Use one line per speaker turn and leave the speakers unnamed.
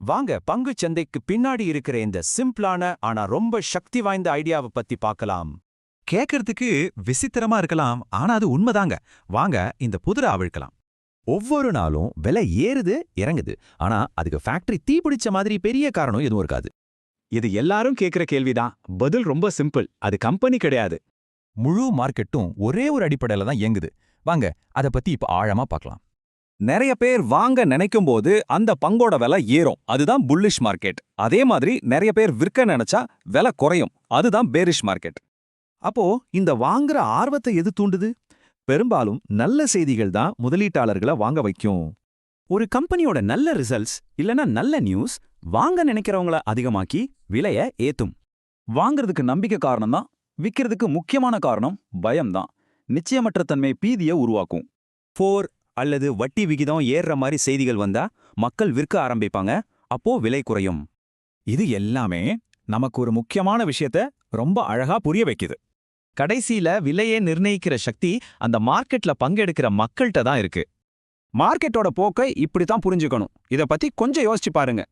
வாங்க பங்குச் சந்தைக்கு பின்னாடி இருக்கிற இந்த சிம்பிளான ஆனா ரொம்ப சக்தி வாய்ந்த ஐடியாவை பத்தி பார்க்கலாம்.
கேட்கறதுக்கு விசித்திரமா இருக்கலாம், ஆனா அது உண்மைதாங்க. வாங்க இந்த புதிரை அவிழ்க்கலாம்.
ஒவ்வொரு நாளும் விலை ஏறுது இறங்குது, ஆனா அதுக்கு ஃபேக்டரி தீப்பிடிச்ச மாதிரி பெரிய காரணம் எதுவும் இருக்காது.
இது எல்லாரும் கேக்குற கேள்விதான். பதில் ரொம்ப சிம்பிள். அது கம்பெனி கிடையாது.
முழு மார்க்கெட்டும் ஒரே ஒரு அடிப்படையில தான் இயங்குது. வாங்க அத பத்தி இப்ப ஆழமா பார்க்கலாம்.
நிறைய பேர் வாங்க நினைக்கும் போது அந்த பங்கோட விலை ஏறும், அதுதான் புல்லிஷ் மார்க்கெட். அதே மாதிரி நிறைய பேர் விற்க நினைச்சா விலை குறையும், அதுதான் பேரிஷ் மார்க்கெட்.
அப்போ இந்த வாங்குற ஆர்வத்தை எது தூண்டுது? பெரும்பாலும் நல்ல செய்திகள் தான் முதலீட்டாளர்களை வாங்க வைக்கும்.
ஒரு கம்பெனியோட நல்ல ரிசல்ட்ஸ் இல்லனா நல்ல நியூஸ் வாங்க நினைக்கிறவங்கள அதிகமாக்கி விலைய ஏத்தும். வாங்குறதுக்கு நம்பிக்கை காரணம் தான், விற்கிறதுக்கு முக்கியமான காரணம் பயம்தான். நிச்சயமற்ற தன்மை பீதியை உருவாக்கும். போர் அல்லது வட்டி விகிதம் ஏறுற மாதிரி செய்திகள் வந்தா மக்கள் விற்க ஆரம்பிப்பாங்க, அப்போ விலை குறையும்.
இது எல்லாமே நமக்கு ஒரு முக்கியமான விஷயத்த ரொம்ப அழகா புரிய வைக்குது.
கடைசியில விலையை நிர்ணயிக்கிற சக்தி அந்த மார்க்கெட்ல பங்கெடுக்கிற மக்கள்கிட்ட தான் இருக்கு.
மார்க்கெட்டோட போக்கை இப்படித்தான் புரிஞ்சுக்கணும். இத பத்தி கொஞ்சம் யோசிச்சு பாருங்க.